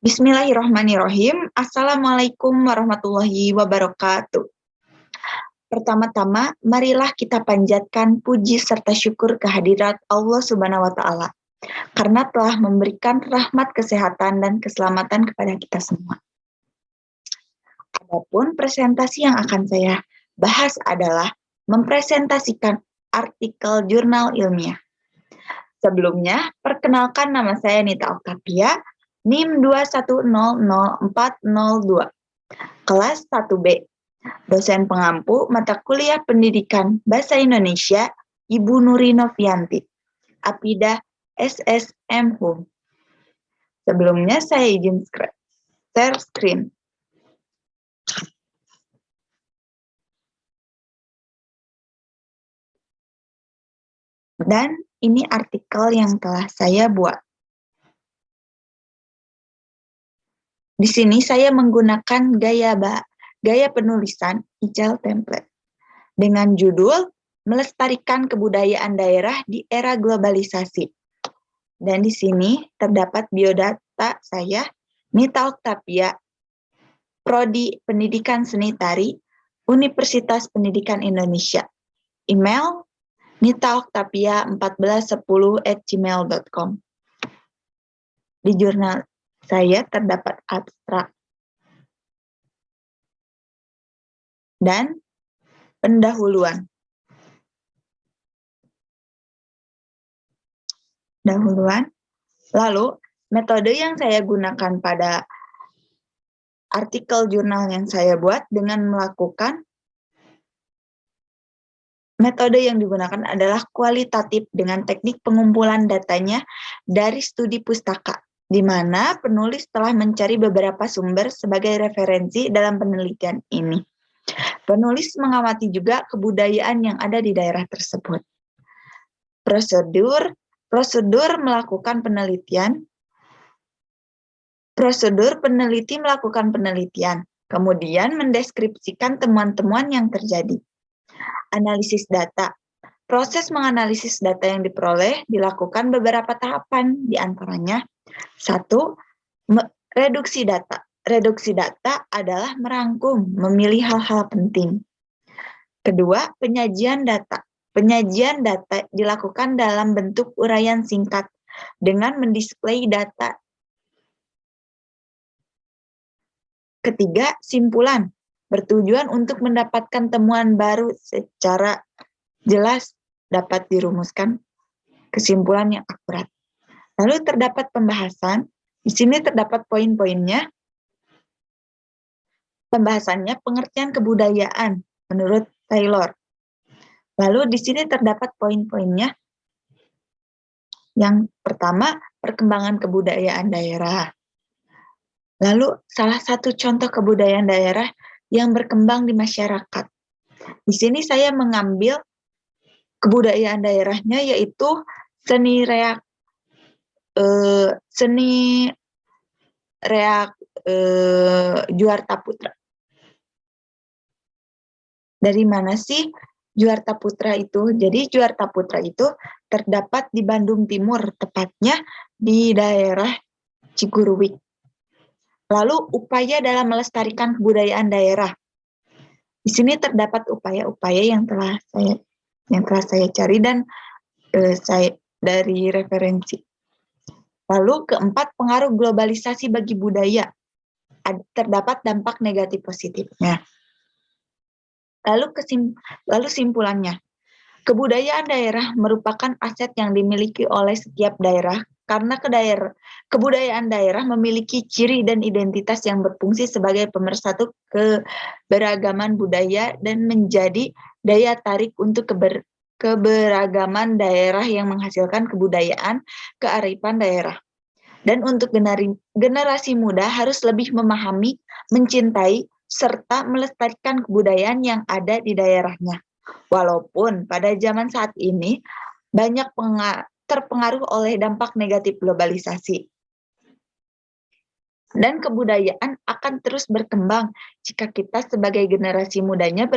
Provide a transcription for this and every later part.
Bismillahirrahmanirrahim. Assalamualaikum warahmatullahi wabarakatuh. Pertama-tama, marilah kita panjatkan puji serta syukur kehadirat Allah Subhanahu wa Ta'ala, karena telah memberikan rahmat kesehatan dan keselamatan kepada kita semua. Adapun presentasi yang akan saya bahas adalah mempresentasikan artikel jurnal ilmiah. Sebelumnya, perkenalkan nama saya Nita Oktavia, NIM 2100402, kelas 1B, dosen pengampu mata kuliah pendidikan Bahasa Indonesia, Ibu Nuri Novianti, Apidah SSM Hum. Sebelumnya saya izin share screen. Dan ini artikel yang telah saya buat. Di sini saya menggunakan gaya penulisan Ijal template dengan judul Melestarikan Kebudayaan Daerah di Era Globalisasi. Dan di sini terdapat biodata saya, Nita Oktavia, Prodi Pendidikan Seni Tari, Universitas Pendidikan Indonesia. Email nitaoktavia1410@gmail.com. Di jurnal saya terdapat abstrak dan pendahuluan. Lalu, metode yang saya gunakan pada artikel jurnal yang saya buat dengan melakukan metode yang digunakan adalah kualitatif dengan teknik pengumpulan datanya dari studi pustaka, di mana penulis telah mencari beberapa sumber sebagai referensi dalam penelitian ini. Penulis mengamati juga kebudayaan yang ada di daerah tersebut. Prosedur melakukan penelitian. Prosedur peneliti melakukan penelitian, kemudian mendeskripsikan temuan-temuan yang terjadi. Analisis data. Proses menganalisis data yang diperoleh dilakukan beberapa tahapan, di antaranya 1. Reduksi data. Reduksi data adalah merangkum, memilih hal-hal penting. 2. Penyajian data. Penyajian data dilakukan dalam bentuk uraian singkat dengan mendisplay data. 3. Simpulan. Bertujuan untuk mendapatkan temuan baru secara jelas dapat dirumuskan kesimpulan yang akurat. Lalu terdapat pembahasan. Di sini terdapat poin-poinnya. Pembahasannya pengertian kebudayaan menurut Taylor. Lalu di sini terdapat poin-poinnya. Yang pertama, perkembangan kebudayaan daerah. Lalu salah satu contoh kebudayaan daerah yang berkembang di masyarakat. Di sini saya mengambil kebudayaan daerahnya yaitu seni reak Juarta Putra. Dari mana sih Juarta Putra itu? Jadi Juarta Putra itu terdapat di Bandung Timur, tepatnya di daerah Ciguruwik. Lalu upaya dalam melestarikan kebudayaan daerah. Di sini terdapat upaya-upaya yang telah saya cari dan saya dari referensi. Lalu keempat, pengaruh globalisasi bagi budaya. Terdapat dampak negatif positifnya. Lalu simpulannya. Kebudayaan daerah merupakan aset yang dimiliki oleh setiap daerah karena kebudayaan daerah memiliki ciri dan identitas yang berfungsi sebagai pemersatu keberagaman budaya dan menjadi daya tarik untuk keberagaman daerah yang menghasilkan kebudayaan kearifan daerah. Dan untuk generasi muda harus lebih memahami, mencintai, serta melestarikan kebudayaan yang ada di daerahnya. Walaupun pada zaman saat ini banyak terpengaruh oleh dampak negatif globalisasi. Dan kebudayaan akan terus berkembang jika kita sebagai generasi mudanya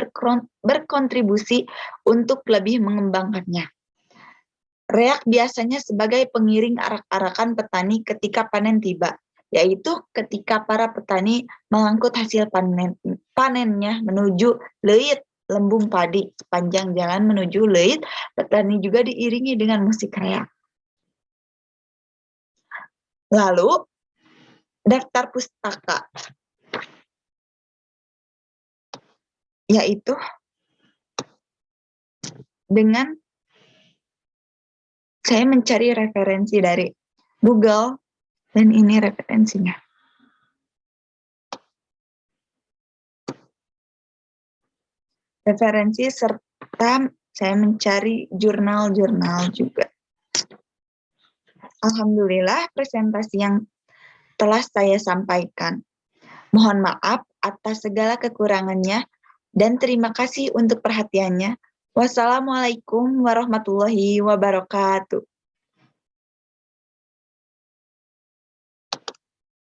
berkontribusi untuk lebih mengembangkannya. Reak biasanya sebagai pengiring arak-arakan petani ketika panen tiba. yaitu ketika para petani mengangkut hasil panennya menuju leit lembung padi. Sepanjang jalan menuju leit, petani juga diiringi dengan musik reak. Lalu, daftar pustaka, yaitu dengan saya mencari referensi dari Google, dan ini referensinya. Referensi serta saya mencari jurnal-jurnal juga. Alhamdulillah presentasi yang telah saya sampaikan. Mohon maaf atas segala kekurangannya dan terima kasih untuk perhatiannya. Wassalamualaikum warahmatullahi wabarakatuh.